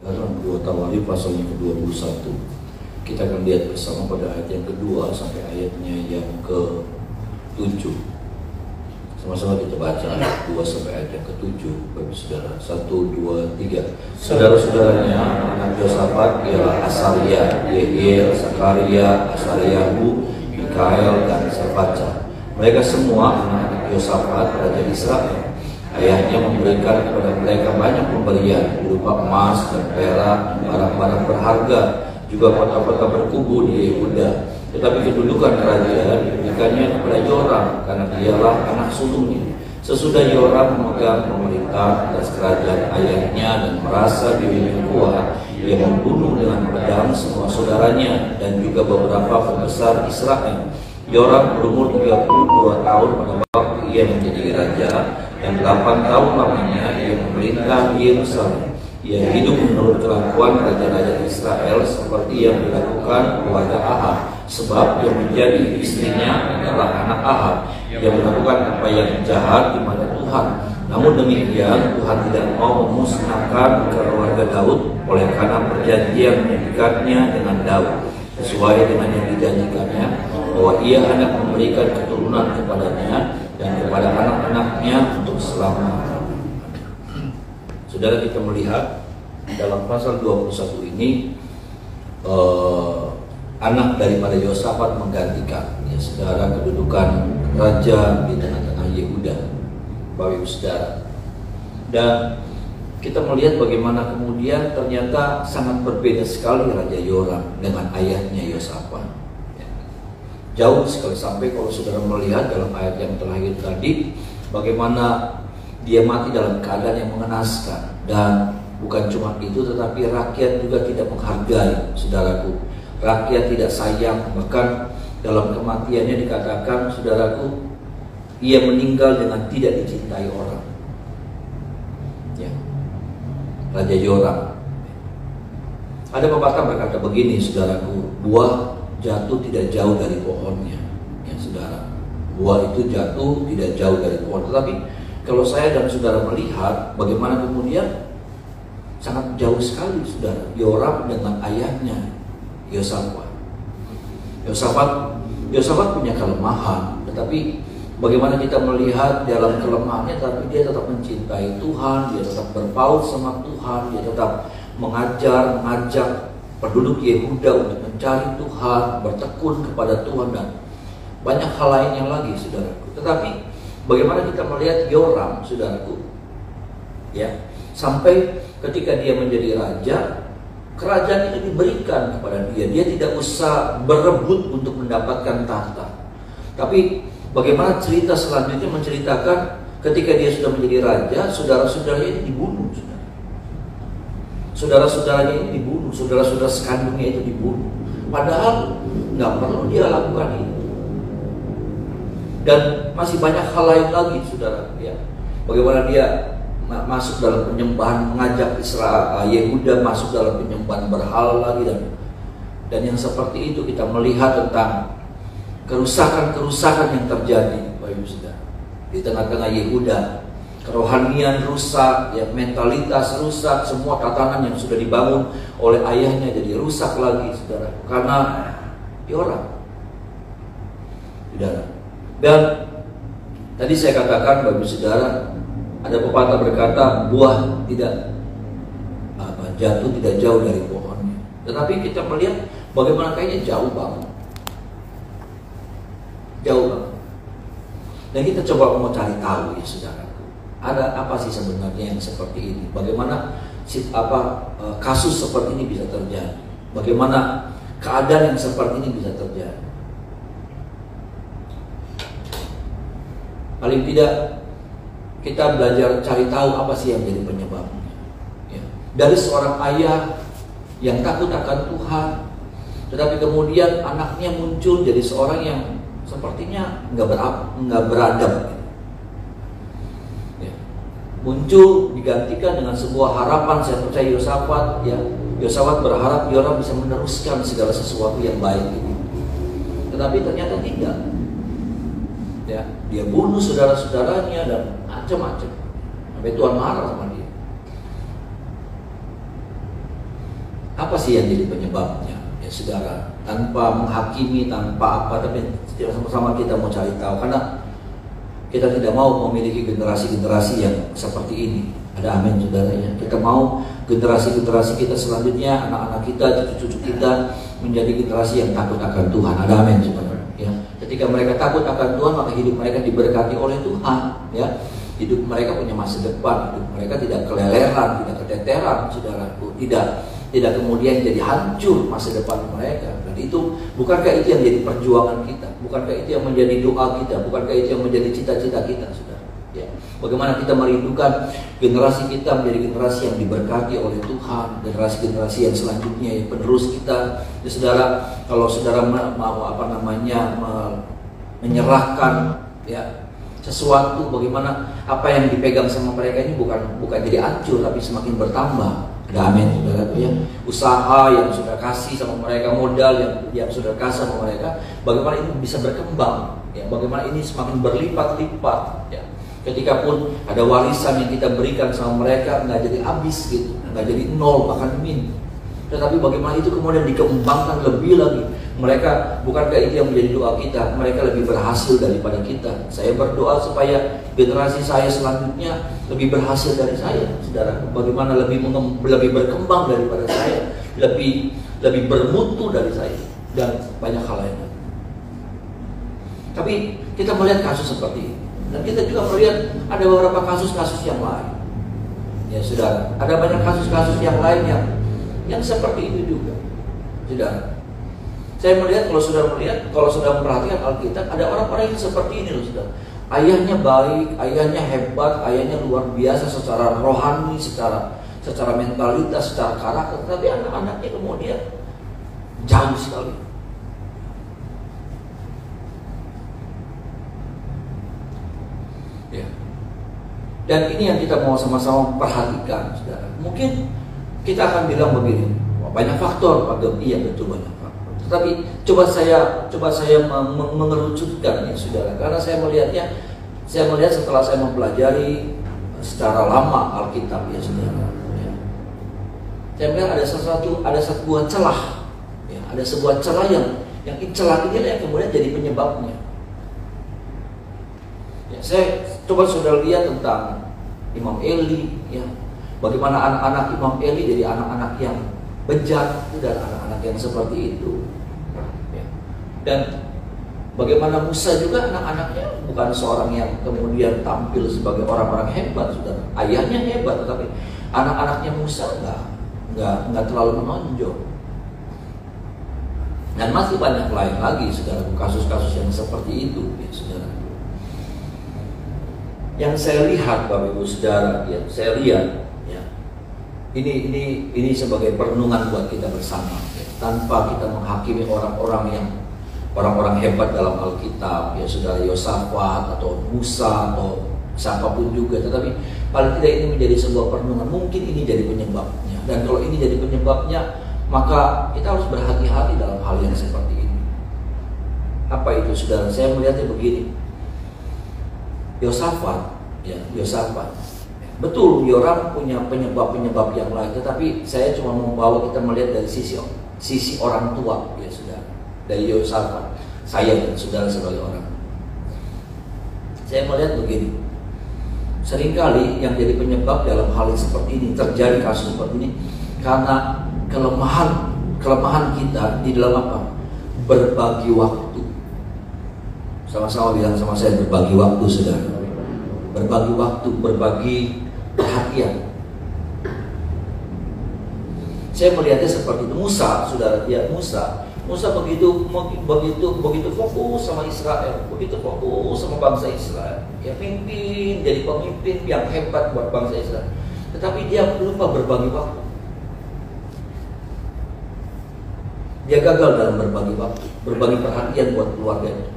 Dalam 2 Tawarikh pasalnya ke-21, kita akan lihat bersama pada ayat yang kedua sampai ayatnya yang ke-7. Sama-sama kita baca ayat 2 sampai ayat yang ke-7, Bapak Saudara. 1, 2, 3. Saudara-saudaranya anak Yosafat ialah Asaria, Yehiel, Zakaria, Asariahu, Mikael, dan Sefatia. Mereka semua anak-anak Yosafat, raja Israel. Ayahnya memberikan kepada mereka banyak pemberian berupa emas dan perak, barang-barang berharga, juga kota-kota berkubu di Yehuda. Tetapi kedudukan kerajaan diberikannya kepada Yoram, karena dialah anak sulungnya. Sesudah Yoram memegang pemerintah atas kerajaan ayahnya dan merasa dirinya kuat, ia membunuh dengan pedang semua saudaranya dan juga beberapa pembesar Israel. Yoram berumur 32 tahun pada waktu ia menjadi raja, dan 8 tahun lamanya ia memerintah Yerusalem. Ia hidup menurut kelakuan raja-raja Israel seperti yang dilakukan keluarga Ahab, sebab yang menjadi istrinya adalah anak Ahab. Ia melakukan apa yang jahat di mata Tuhan. Namun demikian Tuhan tidak mau memusnahkan keluarga Daud oleh karena perjanjian yang dikatnya dengan Daud, sesuai dengan yang dijanjikannya, bahwa ia hendak memberikan keturunan kepadanya dan kepada anak-anaknya untuk selamanya. Saudara, kita melihat dalam pasal 21 ini anak daripada Yosafat menggantikan, ya saudara, kedudukan raja di tengah-tengah Yehuda, Bapak Ibu Saudara. Dan kita melihat bagaimana kemudian ternyata sangat berbeda sekali Raja Yoram dengan ayahnya Yosafat. Jauh sekali, sampai kalau saudara melihat dalam ayat yang terakhir tadi, bagaimana dia mati dalam keadaan yang mengenaskan. Dan bukan cuma itu, tetapi rakyat juga tidak menghargai, saudaraku. Rakyat tidak sayang, bahkan dalam kematiannya dikatakan, saudaraku, ia meninggal dengan tidak dicintai orang. Ya. Raja Yoram. Ada pepatah berkata begini, saudaraku, buah jatuh tidak jauh dari pohonnya. Ya saudara, buah itu jatuh tidak jauh dari pohon. Tetapi kalau saya dan saudara melihat bagaimana kemudian sangat jauh sekali, saudara, Yoram dengan ayahnya Yosafat. Yosafat punya kelemahan, tetapi bagaimana kita melihat dalam kelemahannya, tapi dia tetap mencintai Tuhan, dia tetap berpaut sama Tuhan, dia tetap mengajak penduduk Yehuda untuk mencari Tuhan, bertekun kepada Tuhan, dan banyak hal lainnya lagi, saudaraku. Tetapi bagaimana kita melihat Yoram, saudaraku, ya, sampai ketika dia menjadi raja, kerajaan itu diberikan kepada dia. Dia tidak usah berebut untuk mendapatkan tahta. Tapi bagaimana cerita selanjutnya menceritakan ketika dia sudah menjadi raja, saudara-saudaranya ini dibunuh, saudara-saudaranya ini dibunuh, saudara-saudara sekandungnya itu dibunuh. Padahal nggak perlu dia lakukan itu. Dan masih banyak hal lain lagi, saudara. Ya, bagaimana dia masuk dalam penyembahan, mengajak Israel, Yehuda masuk dalam penyembahan berhala lagi, dan yang seperti itu kita melihat tentang kerusakan-kerusakan yang terjadi, Bapak Ibu Saudara, di tengah-tengah Yehuda. Kerohanian rusak, ya, mentalitas rusak, semua tatanan yang sudah dibangun oleh ayahnya jadi rusak lagi, saudara, karena Yoram, saudara. Dan tadi saya katakan, Bapak Ibu Saudara, ada pepatah berkata buah jatuh tidak jauh dari pohonnya. Tetapi kita melihat bagaimana kayaknya jauh banget. Jauh banget. Dan kita coba mau cari tahu, ya saudaraku, ada apa sih sebenarnya yang seperti ini? Bagaimana kasus seperti ini bisa terjadi? Bagaimana keadaan yang seperti ini bisa terjadi? Paling tidak kita belajar cari tahu apa sih yang jadi penyebabnya. Ya. Dari seorang ayah yang takut akan Tuhan, tetapi kemudian anaknya muncul jadi seorang yang sepertinya nggak beradab. Ya. Muncul digantikan dengan sebuah harapan. Saya percaya Yosafat berharap Yoram bisa meneruskan segala sesuatu yang baik ini. Tetapi ternyata tidak. Ya, dia bunuh saudara-saudaranya dan macam-macam. Sampai Tuhan marah sama dia. Apa sih yang jadi penyebabnya? Ya saudara, tanpa menghakimi, tanpa apa, tapi sama-sama kita mau cari tahu, karena kita tidak mau memiliki generasi-generasi yang seperti ini. Ada amin saudara ya. Kita mau generasi-generasi kita selanjutnya, anak-anak kita, cucu-cucu kita menjadi generasi yang takut akan Tuhan. Ada amin saudara ya. Ketika mereka takut akan Tuhan, maka hidup mereka diberkati oleh Tuhan ya. Hidup mereka punya masa depan, hidup mereka tidak keleleran, tidak keteteran saudaraku, tidak kemudian jadi hancur masa depan mereka. Dan itu, bukankah itu yang jadi perjuangan kita? Bukankah itu yang menjadi doa kita? Bukankah itu yang menjadi cita-cita kita, saudara? Ya. Bagaimana kita merindukan generasi kita menjadi generasi yang diberkati oleh Tuhan, generasi-generasi yang selanjutnya yang penerus kita. Ya, saudara, kalau saudara mau menyerahkan ya sesuatu, bagaimana apa yang dipegang sama mereka ini bukan jadi hancur, tapi semakin bertambah. Amin, saudara ya. Usaha yang sudah kasih sama mereka, modal yang sudah kasih sama mereka, bagaimana ini bisa berkembang ya, bagaimana ini semakin berlipat-lipat ya. Ketika pun ada warisan yang kita berikan sama mereka, nggak jadi habis gitu, nggak jadi nol, bahkan min. Tetapi bagaimana itu kemudian dikembangkan lebih lagi. Mereka, bukankah itu yang menjadi doa kita? Mereka lebih berhasil daripada kita. Saya berdoa supaya generasi saya selanjutnya lebih berhasil dari saya, saudara. Bagaimana lebih berkembang daripada saya, lebih bermutu dari saya, dan banyak hal lainnya. Tapi kita melihat kasus seperti ini, dan kita juga melihat ada beberapa kasus-kasus yang lain. Ya, saudara, ada banyak kasus-kasus yang lain yang seperti itu juga, saudara. Saya melihat, kalau sudah memperhatikan Alkitab, ada orang-orang yang seperti ini loh, saudara. Ayahnya baik, ayahnya hebat, ayahnya luar biasa secara rohani, secara mentalitas, secara karakter, tapi anak-anaknya kemudian jauh sekali. Ya. Dan ini yang kita mau sama-sama perhatikan, saudara. Mungkin kita akan bilang begini, banyak faktor, iya betul banyak faktor. Tetapi coba saya mengerucutkan ya, saudara, karena saya melihat setelah saya mempelajari secara lama Alkitab ya, saudara. Ya. Saya melihat ada satu buah celah, ya, ada sebuah celah yang celah ini yang kemudian jadi penyebabnya. Ya, saya coba saudara lihat tentang Imam Eli, ya. Bagaimana anak-anak Imam Eli jadi anak-anak yang bejat dan anak-anak yang seperti itu. Ya. Dan bagaimana Musa juga anak-anaknya bukan seorang yang kemudian tampil sebagai orang-orang hebat, saudara. Ayahnya hebat, tetapi anak-anaknya Musa nggak terlalu menonjol. Dan masih banyak lain lagi, saudara, kasus-kasus yang seperti itu, ya, saudara. Yang saya lihat, Bapak Ibu Saudara, ya, saya lihat. Ini sebagai perenungan buat kita bersama, ya. Tanpa kita menghakimi orang-orang hebat dalam Alkitab, ya, saudara, Yosafat atau Musa atau siapapun juga, tetapi paling tidak ini menjadi sebuah perenungan. Mungkin ini jadi penyebabnya, dan kalau ini jadi penyebabnya, maka kita harus berhati-hati dalam hal yang seperti ini. Apa itu, saudara? Saya melihatnya begini. Yosafat. Betul, Yoram punya penyebab-penyebab yang lain, tetapi saya cuma membawa kita melihat dari sisi orang tua, ya, sudah, dari Yosafat. Saya dan saudara sebagai orang, saya melihat begini. Seringkali yang jadi penyebab dalam hal yang seperti ini, terjadi kasus seperti ini, karena kelemahan kita di dalam apa? Berbagi waktu. Sama-sama bilang sama saya, berbagi waktu, saudara. Berbagi waktu, berbagi perhatian. Saya melihatnya seperti itu. Musa, saudara, ya, Musa begitu fokus sama Israel, begitu fokus sama bangsa Israel. Ya, jadi pemimpin yang hebat buat bangsa Israel. Tetapi dia lupa berbagi waktu. Dia gagal dalam berbagi waktu, berbagi perhatian buat keluarganya.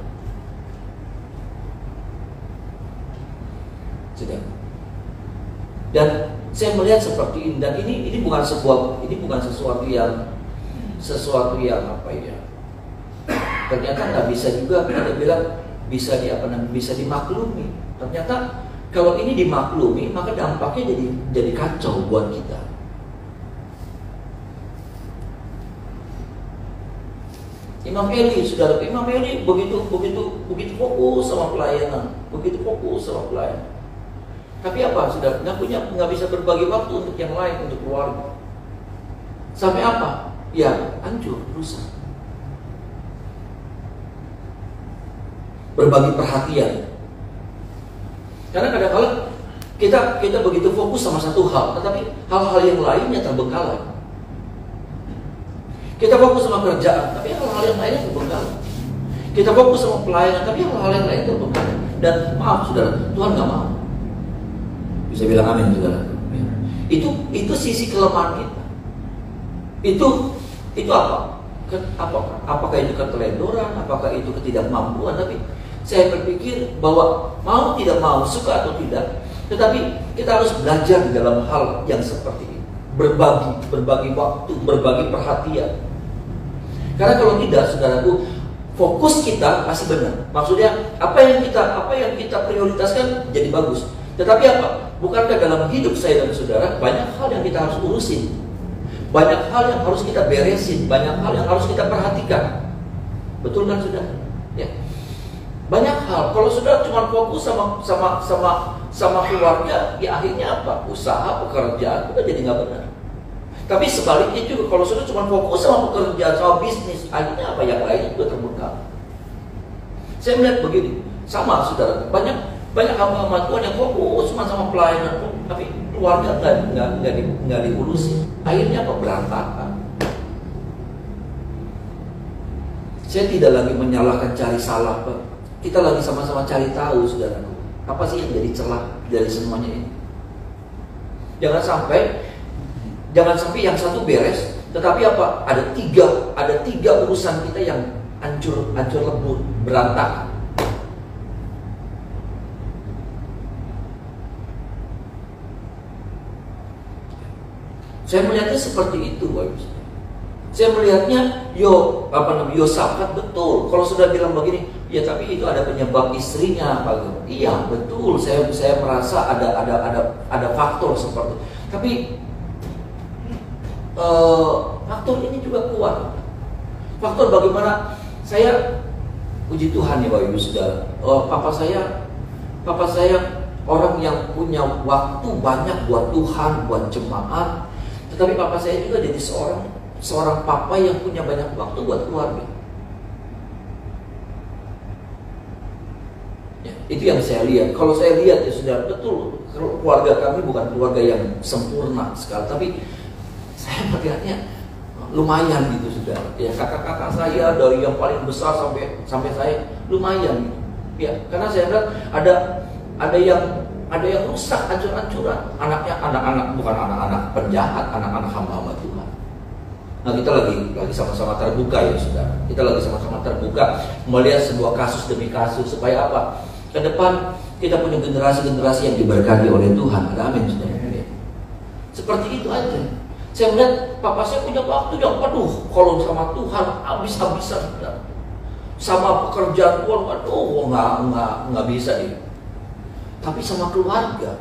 Dan saya melihat seperti ini, dan ini bukan sesuatu yang apa ya? Ternyata nggak bisa juga kita bilang bisa dimaklumi. Ternyata kalau ini dimaklumi, maka dampaknya jadi kacau buat kita. Imam Eli, saudara, Imam Eli begitu fokus sama pelayanan, begitu fokus sama pelayanan. Tapi apa, saudara? Nggak bisa berbagi waktu untuk yang lain, untuk keluarga. Sampai apa? Ya, hancur, rusak. Berbagi perhatian. Karena kadang-kadang kita begitu fokus sama satu hal, tetapi hal-hal yang lainnya terbengkalai. Kita fokus sama kerjaan, tapi hal-hal yang lainnya terbengkalai. Kita fokus sama pelayanan, tapi hal-hal yang lain terbengkalai. Dan maaf, saudara, Tuhan nggak mau. Bisa bilang amin, saudara. Itu sisi kelemahan kita. Itu apa? Apakah itu keteledoran? Apakah itu ketidakmampuan? Tapi saya berpikir bahwa mau tidak mau, suka atau tidak, tetapi kita harus belajar di dalam hal yang seperti ini. Berbagi waktu, berbagi perhatian. Karena kalau tidak, saudaraku, fokus kita pasti benar. Maksudnya apa yang kita prioritaskan jadi bagus. Tetapi apa? Bukankah dalam hidup saya dan saudara banyak hal yang kita harus urusin, banyak hal yang harus kita beresin, banyak hal yang harus kita perhatikan. Betul kan, saudara? Ya. Banyak hal. Kalau saudara cuma fokus sama keluarga, ya akhirnya apa? Usaha, pekerjaan udah jadi nggak benar. Tapi sebaliknya juga, kalau sudah cuma fokus sama pekerjaan, sama bisnis, akhirnya apa, yang lainnya juga terbengkalai. Saya melihat begini, sama saudara, banyak hamba-hamba Tuhan yang fokus cuma sama pelayanan, tapi keluarga nggak diurusin. Akhirnya apa? Berantakan. Saya tidak lagi menyalahkan cari salah, Pak. Kita lagi sama-sama cari tahu, saudara. Apa sih yang jadi celah dari semuanya ini? Jangan sampai yang satu beres, tetapi apa? Ada tiga urusan kita yang hancur lebur, berantakan. Saya melihatnya seperti itu, Bapak. Saya melihatnya Yosafat betul. Kalau sudah bilang begini, ya tapi itu ada penyebab istrinya, Pak. Iya betul. Saya merasa ada faktor seperti itu. Tapi faktor ini juga kuat. Faktor bagaimana saya, puji Tuhan ya Bapak Ibu Saudara. Papa saya orang yang punya waktu banyak buat Tuhan, buat jemaat. Tetapi papa saya juga jadi seorang papa yang punya banyak waktu buat keluarga. Ya, itu yang saya lihat. Kalau saya lihat ya sudah betul, keluarga kami bukan keluarga yang sempurna sekali, tapi saya melihatnya lumayan gitu, sudah. Ya, kakak-kakak saya dari yang paling besar sampai saya lumayan gitu. Ya, karena saya lihat ada yang rusak, hancur-hancuran. Anak-anak bukan anak-anak penjahat, anak-anak hamba-hamba Tuhan. Nah, kita lagi sama-sama terbuka ya, saudara. Kita lagi sama-sama terbuka melihat sebuah kasus demi kasus supaya apa? Ke depan kita punya generasi-generasi yang diberkati oleh Tuhan. Ada amin, saudara. Seperti itu aja. Saya melihat papa saya punya waktu yang kalau sama Tuhan habis-habisan, saudara. Sama pekerjaan Tuhan, nggak bisa dia. Tapi sama keluarga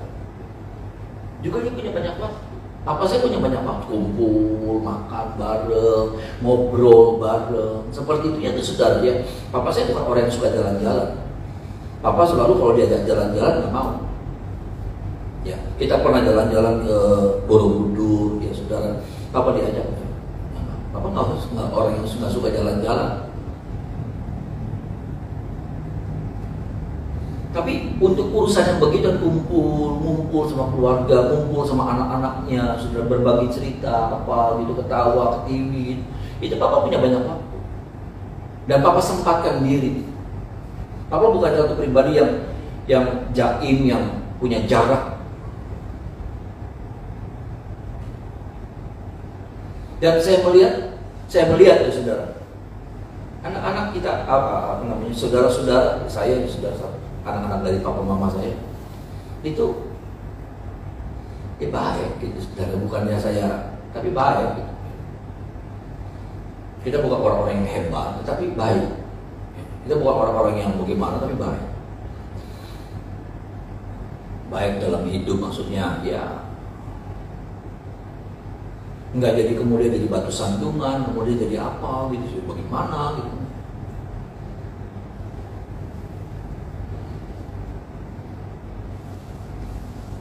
juga dia punya banyak waktu. Papa saya punya banyak waktu, kumpul, makan bareng, ngobrol bareng. Seperti itu ya tuh, saudara ya. Papa saya bukan orang yang suka jalan-jalan. Papa selalu kalau diajak jalan-jalan nggak mau. Ya, kita pernah jalan-jalan ke Borobudur, ya saudara. Papa diajak. Papa nggak orang yang suka jalan-jalan. Tapi untuk urusan yang begitu, ngumpul sama keluarga, ngumpul sama anak-anaknya, sudah berbagi cerita apa gitu, ketawa, ketiwi, itu papa punya banyak waktu. Dan papa sempatkan diri. Papa bukan satu pribadi yang jaim, yang punya jarak. Dan saya melihat ya saudara, anak-anak kita apa namanya, saudara-saudara saya, anak-anak dari papa mama saya itu baik gitu, saudara. Bukannya saya, tapi baik gitu. Kita bukan orang-orang yang hebat, tapi baik. Kita bukan orang-orang yang bagaimana, tapi baik. Baik dalam hidup, maksudnya ya nggak jadi kemudian jadi batu sandungan, kemudian jadi apa gitu, bagaimana gitu.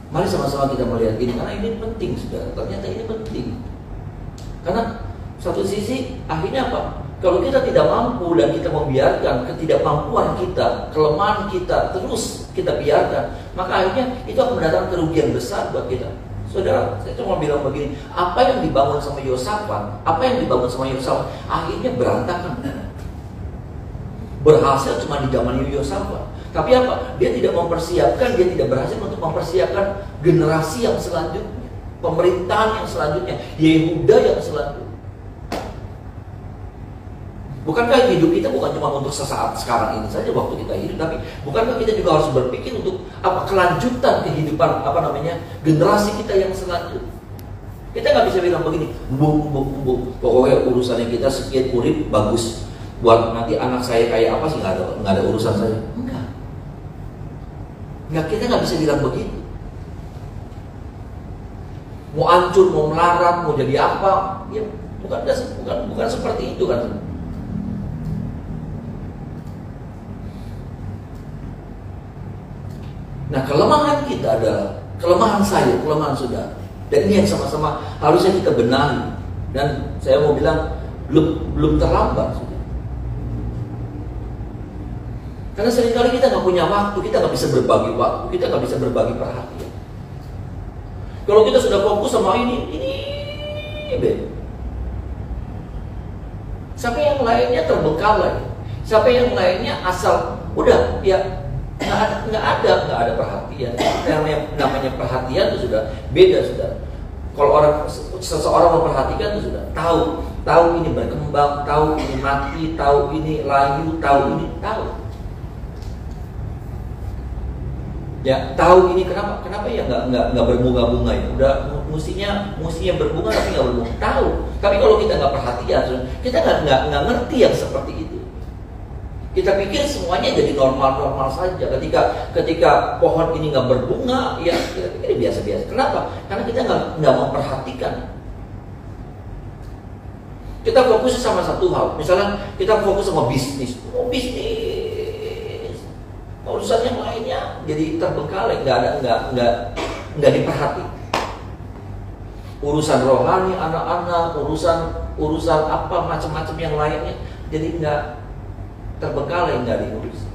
Mari sama-sama kita melihat ini, karena ini penting, saudara. Ternyata ini penting. Karena satu sisi akhirnya apa? Kalau kita tidak mampu dan kita membiarkan ketidakmampuan kita, kelemahan kita terus kita biarkan, maka akhirnya itu akan mendatangkan kerugian besar buat kita. Saudara, saya cuma bilang begini, apa yang dibangun sama Yosafat, akhirnya berantakan. Berhasil cuma di zaman Yosafat. Tapi apa? Dia tidak mempersiapkan, dia tidak berhasil untuk mempersiapkan generasi yang selanjutnya, pemerintahan yang selanjutnya, Yehuda yang selanjutnya. Bukankah hidup kita bukan cuma untuk sesaat sekarang ini saja waktu kita hidup, tapi bukankah kita juga harus berpikir untuk apa kelanjutan kehidupan generasi kita yang selanjutnya? Kita nggak bisa bilang begini, pokoknya urusannya kita sekian urip bagus, buat nanti anak saya kayak apa sih nggak ada urusan saya. Enggak, kita nggak bisa bilang begitu. Mau hancur, mau melarat, mau jadi apa? Ya bukan seperti itu kan. Nah, kelemahan kita adalah kelemahan saya, kelemahan saudara. Dan ini yang sama-sama harusnya kita benahi. Dan saya mau bilang belum terlambat, saudara. Karena seringkali kita nggak punya waktu, kita nggak bisa berbagi waktu, kita nggak bisa berbagi perhatian. Kalau kita sudah fokus sama ini, sampai yang lainnya terbengkalai, sampai yang lainnya asal udah ya. Nggak ada perhatian. Yang namanya perhatian itu sudah beda, sudah. Kalau seseorang memperhatikan itu sudah tahu ini berkembang, tahu ini mati, tahu ini layu, tahu. Ya, tahu ini kenapa ya nggak berbunga-bunga ya. Udah mestinya berbunga tapi nggak berbunga. Tahu. Tapi kalau kita nggak perhatian, kita nggak ngerti yang seperti itu. Kita pikir semuanya jadi normal-normal saja. Ketika pohon ini nggak berbunga, ya kita pikir biasa-biasa. Kenapa? Karena kita nggak memperhatikan. Kita fokus sama satu hal. Misalnya kita fokus sama bisnis. Urusan yang lainnya jadi terbengkalai, nggak diperhati. Urusan rohani anak-anak, urusan apa macam-macam yang lainnya, jadi nggak terbengkalai, nggak diurus.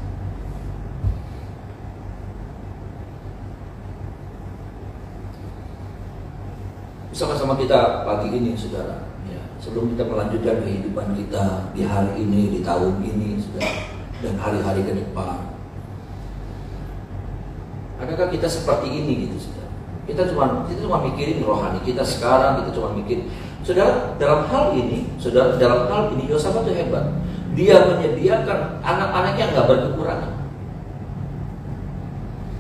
Sama-sama kita pagi ini, saudara. Ya, sebelum kita melanjutkan kehidupan kita di hari ini, di tahun ini, saudara, dan hari-hari ke depan. Adakah kita seperti ini gitu, saudara? Kita cuma mikirin rohani kita sekarang, kita cuma mikir. Saudara, dalam hal ini Yosafat itu hebat. Dia menyediakan anak-anaknya nggak berkekurangan.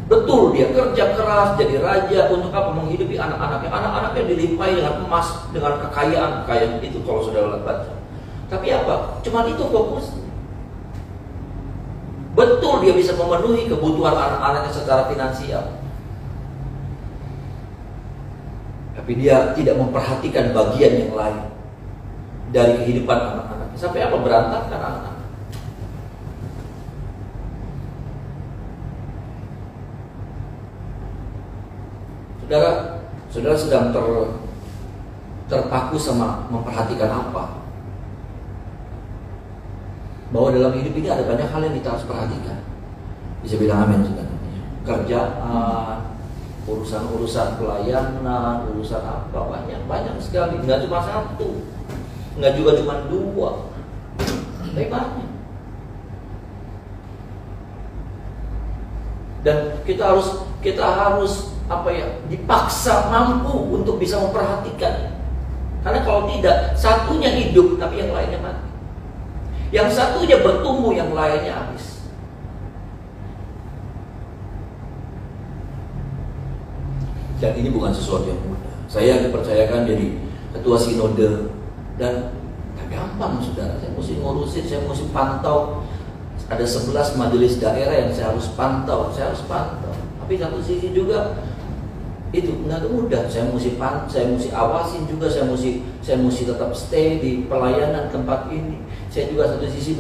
Betul, dia kerja keras jadi raja untuk apa? Menghidupi anak-anaknya. Anak-anaknya dilimpahi dengan emas, dengan kekayaan itu kalau saudara baca. Tapi apa? Cuma itu fokus. Betul, dia bisa memenuhi kebutuhan anak-anaknya secara finansial. Tapi dia tidak memperhatikan bagian yang lain dari kehidupan anak-anaknya. Sampai apa? Berantakan anak-anak. Saudara sedang terpaku sama memperhatikan apa? Bahwa dalam hidup ini ada banyak hal yang kita harus perhatikan. Bisa bilang amin, saudara. Kerjaan, urusan pelayanan, urusan apa, banyak sekali. Nggak cuma satu, nggak juga cuma dua, tapi banyak. Dan kita harus dipaksa mampu untuk bisa memperhatikan. Karena kalau tidak, satunya hidup tapi yang lainnya mati. Yang satunya bertumbuh, yang lainnya habis. Dan ini bukan sesuatu yang mudah. Saya dipercayakan jadi ketua sinode, dan gak gampang, saudara. Saya mesti ngurusin, saya mesti pantau. Ada 11 majelis daerah yang saya harus pantau. Tapi satu sisi juga Itu nggak mudah. Saya mesti awasin juga, saya mesti tetap stay di pelayanan tempat ini. Saya juga satu sisi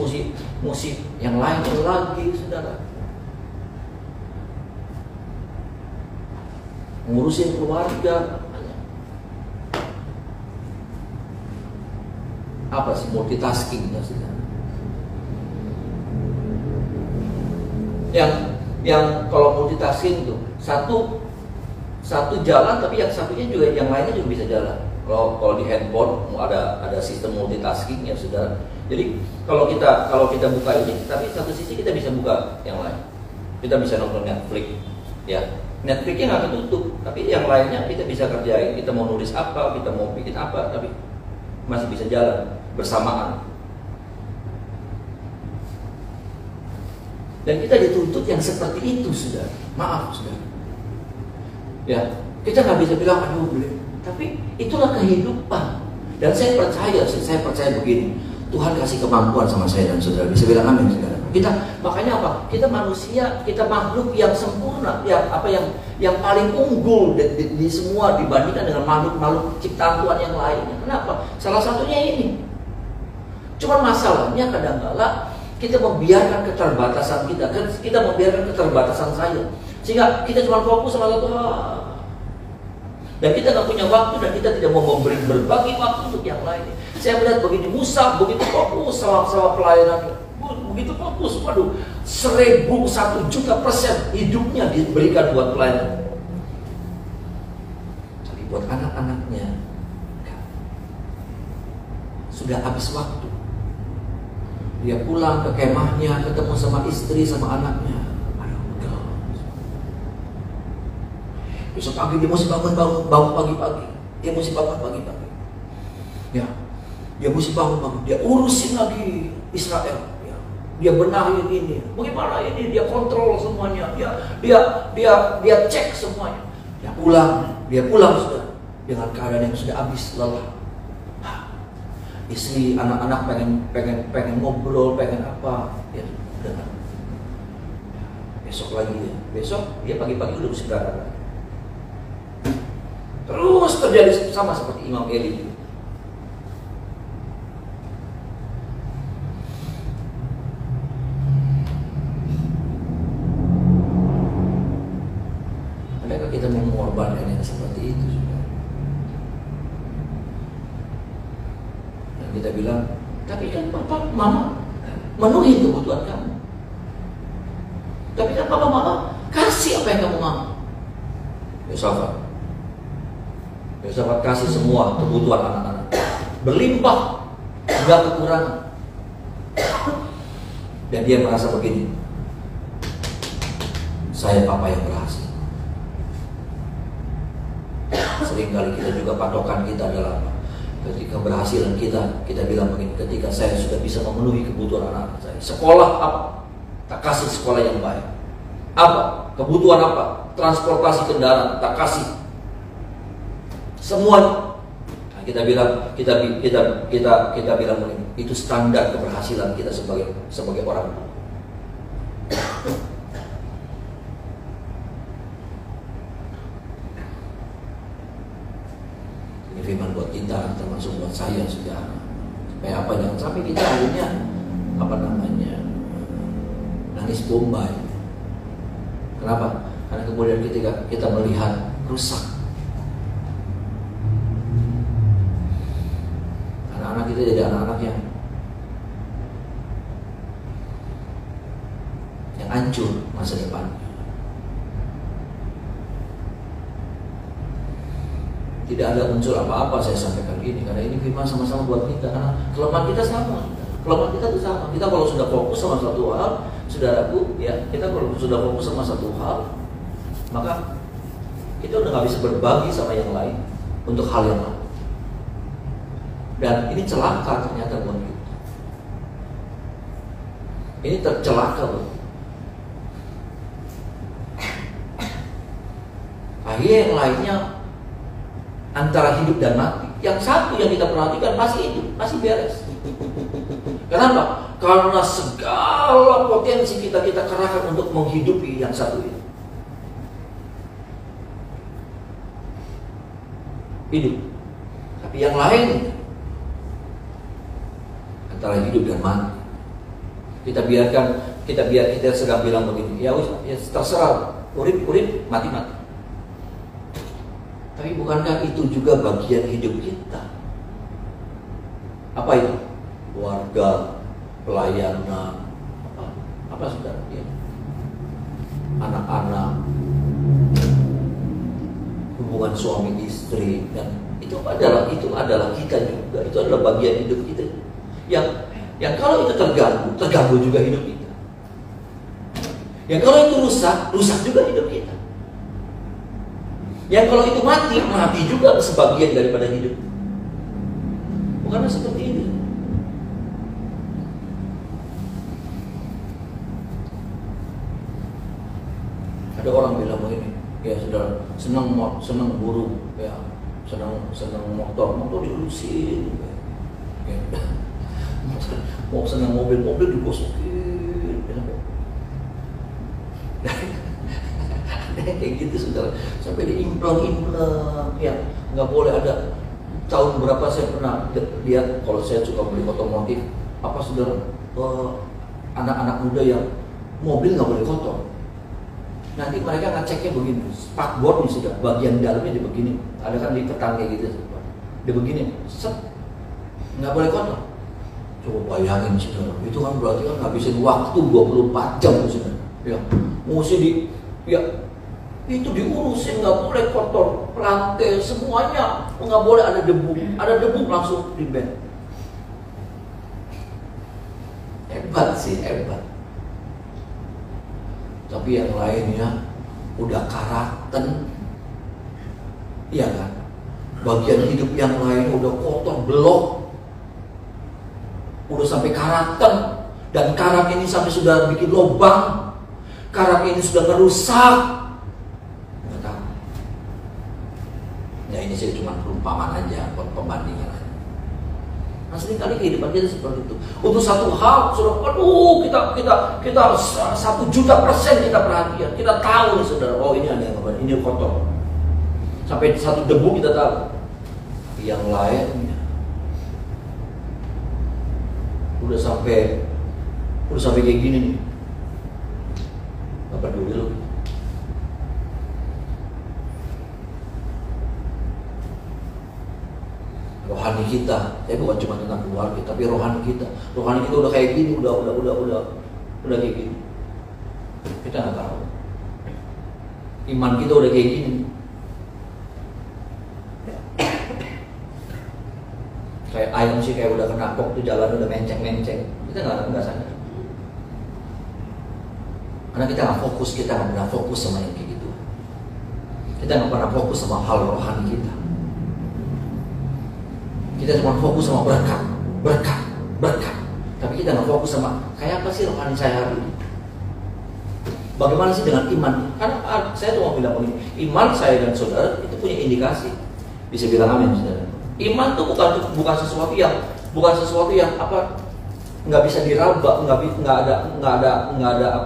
mesti yang lainnya lagi, saudara. Ngurusin keluarga. Apa sih multitasking ya, saudara? Yang kalau multitasking itu satu jalan, tapi yang satunya juga, yang lainnya juga bisa jalan. Kalau di handphone ada sistem multitasking ya, saudara. Jadi kalau kita buka ini, tapi satu sisi kita bisa buka yang lain. Kita bisa nonton Netflix, ya. Netflixnya nggak ketutup, tapi yang lainnya kita bisa kerjain. Kita mau nulis apa, kita mau bikin apa, tapi masih bisa jalan bersamaan. Dan kita dituntut yang seperti itu, saudara. Maaf, saudara. Ya, kita nggak bisa bilang aduh boleh. Tapi itulah kehidupan. Dan saya percaya begini. Tuhan kasih kemampuan sama saya dan saudara. Bisa bilang amin, saudara. Makanya apa? Kita manusia, kita makhluk yang sempurna, yang paling unggul di semua dibandingkan dengan makhluk ciptaan Tuhan yang lainnya. Kenapa? Salah satunya ini. Cuman masalahnya kadang-kala kita membiarkan keterbatasan kita membiarkan keterbatasan saya, sehingga kita cuma fokus sama satu hal, dan kita nggak punya waktu, dan kita tidak mau berbagi waktu untuk yang lain. Saya melihat begini, Musa begitu fokus sama pelayanan, begitu fokus, waduh, 1.000% hidupnya diberikan buat pelayanan. Tapi buat anak-anaknya sudah habis waktu. Dia pulang ke kemahnya, ketemu sama istri, sama anaknya. Besok pagi dia mesti bangun pagi-pagi. Dia mesti bangun pagi-pagi. Ya, dia mesti bangun. Dia urusin lagi Israel. Ya. Dia benahin ini. Bagaimana ini? Dia kontrol semuanya. Dia cek semuanya. Dia pulang sudah dengan keadaan yang sudah habis lelah. Istri, anak-anak pengen ngobrol, pengen apa, ya udah. Besok dia pagi-pagi udah mesti berangkat. Terus terjadi sama seperti Imam Eli. Adakah kita mau mengorbankan yang seperti itu? Kita bilang, tapi kan papa, mama menuhi kebutuhan kamu. Tapi kan papa, mama kasih apa yang kamu mau. Yosafat kasih semua kebutuhan anak-anak, berlimpah, nggak kekurangan. Dan dia merasa begini, saya papa yang berhasil. Seringkali kita juga patokan kita adalah ketika berhasilan kita bilang begini, ketika saya sudah bisa memenuhi kebutuhan anak saya. Sekolah apa? Tak kasih sekolah yang baik. Apa? Kebutuhan apa? Transportasi kendaraan, tak kasih. Semuanya. Nah, kita bilang begini, itu standar keberhasilan kita sebagai orang tua. Firman buat kita, termasuk buat saya, saudara. Supaya apa, jangan sampai kita akhirnya nangis bombay. Kenapa? Karena kemudian ketika kita melihat rusak, anak-anak kita jadi anak-anak yang hancur masa depan. Tidak ada unsur apa-apa saya sampaikan ini, karena ini firman sama-sama buat kita. Karena kelemahan kita sama. Kelemahan kita itu sama. Kita kalau sudah fokus sama satu hal, saudaraku, ya, kita kalau sudah fokus sama satu hal, maka kita udah nggak bisa berbagi sama yang lain untuk hal yang lain. Dan ini celaka ternyata buat kita. Ini tercelaka loh. Akhirnya yang lainnya antara hidup dan mati. Yang satu yang kita perhatikan masih hidup, masih beres. Kenapa? Karena segala potensi kita kerahkan untuk menghidupi yang satu itu. hidup. Tapi yang lain antara hidup dan mati. Kita sedang bilang begini, ya terserah, urip mati. Tapi bukankah itu juga bagian hidup kita? Apa itu? Keluarga, pelayanan, apa saudara? Ya. Anak-anak, hubungan suami istri, dan itu adalah kita juga. Itu adalah bagian hidup kita. Yang kalau itu terganggu juga hidup kita. Yang kalau itu rusak juga hidup kita. Yang kalau itu mati juga sebagian daripada hidup. Bukannya seperti ini. Ada orang bilang begini, ya saudara, senang burung, ya senang motor diurusin, ya. Mau senang mobil digosokin, kayak gitu saudara, sampai diimplang, ya nggak boleh ada. Tahun berapa saya pernah lihat, kalau saya suka beli otomotif, apa saudara, anak-anak muda yang mobil nggak boleh kotor. Nanti mereka ngeceknya begini, spakboard nih sudah, bagian dalamnya dia begini, ada kan di petang kayak gitu, dia begini, set, nggak boleh kotor. Coba bayangin saudara, itu kan berarti kan ngabisin waktu 24 jam saudara, ya, mesti itu diurusin, nggak boleh kotor, lantai semuanya, nggak boleh ada debu langsung di ban. Hebat. Tapi yang lainnya udah karakter, iya kan? Bagian hidup yang lain udah kotor, belok, udah sampai karakter, dan karak ini sampai sudah bikin lubang, karak ini sudah merusak. Ya ini sih cuma perumpamaan aja, pembandingan aja. Nah seringkali kehidupan kita seperti itu. Untuk satu hal, saudara, kita 1.000.000% kita perhatian. Kita tahu nih saudara, oh ini ada yang benar, ini kotor. Sampai satu debu kita tahu. Yang lainnya udah sampai kayak gini nih. Apa dulu? Rohani kita, bukan cuma tentang keluarga, tapi rohani kita udah kayak gini, udah kayak gini. Kita nggak tahu. Iman kita udah kayak gini. Kayak ayam sih, kayak udah kena kok tuh, jalan udah menceng. Kita nggak sadar. Karena kita nggak pernah fokus sama yang kayak gitu. Kita nggak pernah fokus sama hal rohani kita. Kita cuma fokus sama berkat. Tapi kita nggak fokus sama kayak apa sih rohani saya hari ini. Bagaimana sih dengan iman? Karena saya tuh mau bilang begini, iman saya dan saudara itu punya indikasi. Bisa bilang amin saudara. Iman tuh bukan sesuatu yang apa, nggak bisa diraba, nggak ada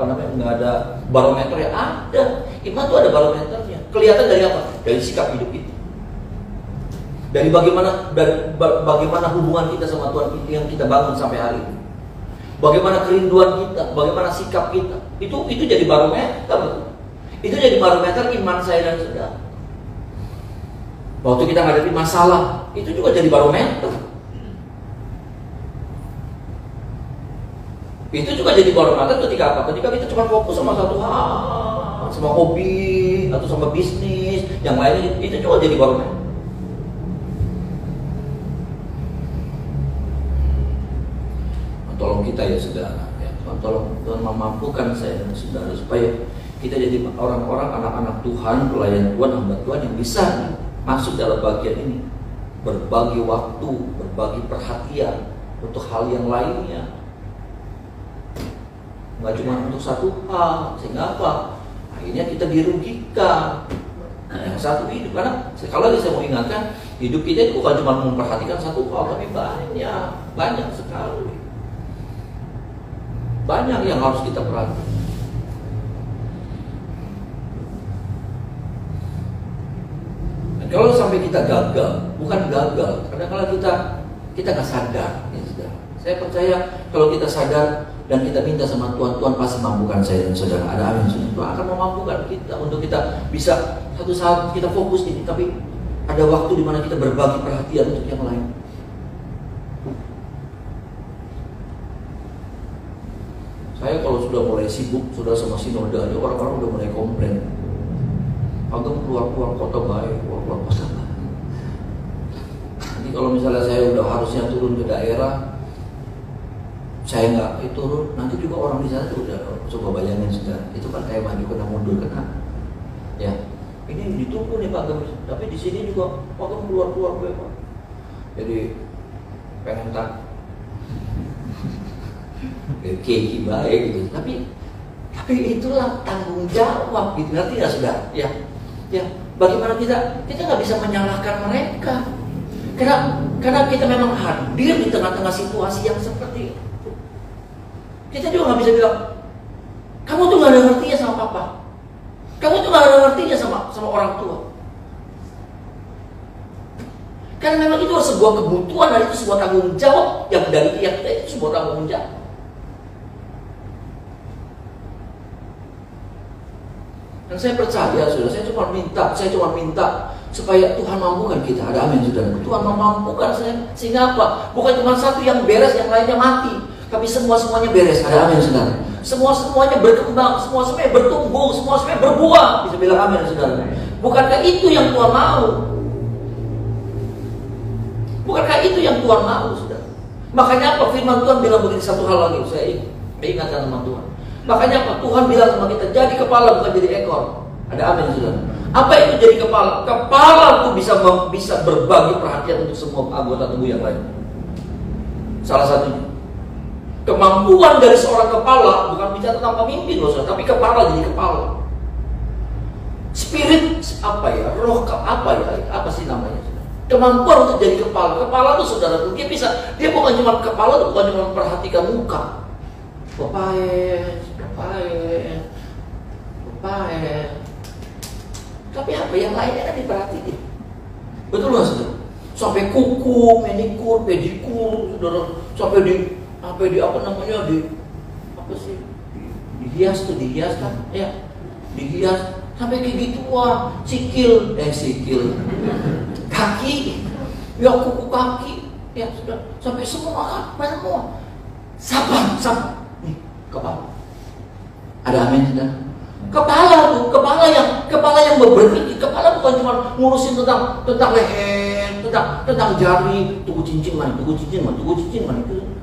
barometer yang ada. Iman tuh ada barometernya. Kelihatan dari apa? Dari sikap hidup kita. Dari bagaimana hubungan kita sama Tuhan yang kita bangun sampai hari ini. Bagaimana kerinduan kita, bagaimana sikap kita. Itu jadi barometer. Itu jadi barometer iman saya dan saudara. Waktu kita menghadapi masalah, itu juga jadi barometer. Itu juga jadi barometer ketika apa? Ketika kita cuma fokus sama satu hal, sama hobi atau sama bisnis, yang lainnya itu juga jadi barometer. Tolong kita ya saudara, ya. Tuhan memampukan saya dan saudara supaya kita jadi orang-orang, anak-anak Tuhan, pelayan Tuhan, hamba Tuhan yang bisa masuk dalam bagian ini, berbagi waktu, berbagi perhatian untuk hal yang lainnya, nggak cuma untuk satu hal, sehingga apa? Akhirnya kita dirugikan. Yang satu hidup, karena sekali lagi saya mau ingatkan, hidup kita itu bukan cuma memperhatikan satu hal, tapi banyak sekali. Banyak yang harus kita perhatikan. Dan Dan kalau sampai kita gagal, bukan gagal, kadang-kadang kita nggak sadar. Ya, sudah. Saya percaya kalau kita sadar dan kita minta sama Tuhan, Tuhan pasti mampukan saya dan saudara. Ada amin. Tuhan akan memampukan kita untuk kita bisa satu saat kita fokus ini, tapi ada waktu di mana kita berbagi perhatian untuk yang lain. Saya kalau sudah mulai sibuk, sudah sama sinode aja, orang-orang udah mulai komplain. Agam keluar kota baik, keluar kota baik. Nanti kalau misalnya saya udah harusnya turun ke daerah, saya nggak turun, nanti juga orang di sana tuh udah coba bayangin sudah. Itu kan kayak maju kena mundur kena. Ya, ini ditunggu nih Pak Gem. Tapi di sini juga Pak Gem keluar Pak. Jadi pengen tak keki baik gitu, tapi itulah tanggung jawab gitu, ngerti nggak sudah? Ya, bagaimana kita nggak bisa menyalahkan mereka, karena kita memang hadir di tengah-tengah situasi yang seperti itu. Kita juga nggak bisa bilang, kamu tuh nggak ada ngertinya sama papa, kamu tuh nggak ada ngertinya sama orang tua. Karena memang itu sebuah kebutuhan dan itu sebuah tanggung jawab yang dari kita itu sebuah tanggung jawab. Dan saya percaya, sudah, saya cuma minta supaya Tuhan mampukan kita. Ada amin, saudara. Tuhan memampukan saya, sehingga apa? Bukan cuma satu yang beres, yang lainnya mati, tapi semuanya beres. Ada amin, saudara. Semuanya berkembang, semuanya bertumbuh, semuanya berbuah. Bisa bilang amin, saudara. Bukankah itu yang Tuhan mau? Bukankah itu yang Tuhan mau, saudara? Makanya apa? Firman Tuhan bilang begini, satu hal lagi, saya ingatkan sama Tuhan. Makanya apa? Tuhan bilang sama kita, jadi kepala bukan jadi ekor. Ada amin, saudara. Apa itu jadi kepala? Kepala itu bisa berbagi perhatian untuk semua anggota tubuh yang lain. Salah satunya, kemampuan dari seorang kepala bukan bicara tentang pemimpin loh, saudara, tapi kepala jadi kepala. Spirit apa ya? Roh apa ya? Apa sih namanya, saudara? Kemampuan untuk jadi kepala. Kepala itu, saudara, dia bukan cuma kepala, itu bukan cuma memperhatikan muka. Bapak. Tapi apa yang lainnya kan diperhatiin. Betul nggak, saudara? Sampai kuku, manikur, pedikur, saudara, sampai di apa namanya, dihias kan? Ya, dihias sampai kayak gitu, wah, sikil, kaki, ya kuku kaki, ya sudah, sampai semua, siapa? Nih, kepala. Ada amin, saudara. Kepala yang berpikir. Kepala bukan cuma ngurusin tentang leher, tentang jari, tugu cincin mana.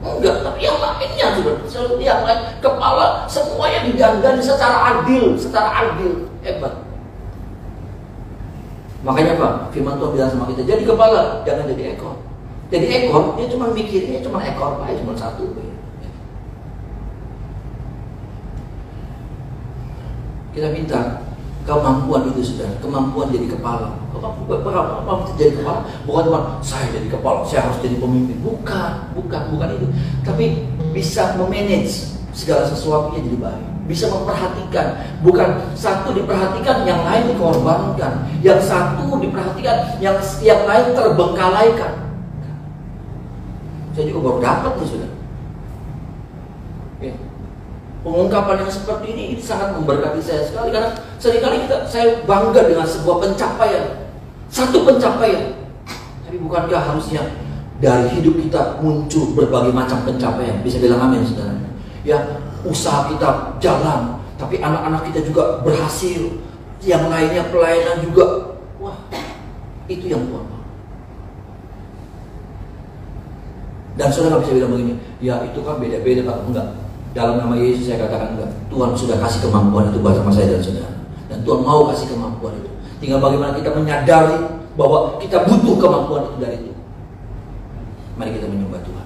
Enggak, tapi yang lainnya, saudara. Selalu yang lain. Kepala semuanya digandani secara adil. Hebat. Makanya apa? Firman Tuhan bilang sama kita, jadi kepala, jangan jadi ekor. Jadi ekor, dia cuma mikirnya cuma ekor, Pak, cuma satu. Kita minta kemampuan itu, saudara, kemampuan jadi kepala. Kemampuan jadi kepala bukan cuma saya jadi kepala, saya harus jadi pemimpin. Bukan itu. Tapi bisa memanage segala sesuatunya jadi baik. Bisa memperhatikan, bukan satu diperhatikan, yang lain dikorbankan. Yang satu diperhatikan, yang lain terbengkalaikan. Saya juga baru dapat nih, saudara. Pengungkapan yang seperti ini sangat memberkati saya sekali, karena seringkali saya bangga dengan sebuah pencapaian, satu pencapaian. Tapi bukankah harusnya dari hidup kita muncul berbagai macam pencapaian? Bisa bilang amin, saudara. Ya, usaha kita jalan, tapi anak-anak kita juga berhasil, yang lainnya pelayanan juga. Wah, itu yang Tuhan mau. Dan saudara bisa bilang begini, ya itu kan beda-beda, Pak. Enggak. Dalam nama Yesus saya katakan enggak. Tuhan sudah kasih kemampuan itu buat sama saya dan saudara. Dan Tuhan mau kasih kemampuan itu. Tinggal bagaimana kita menyadari bahwa kita butuh kemampuan itu dari Tuhan. Mari kita menyembah Tuhan.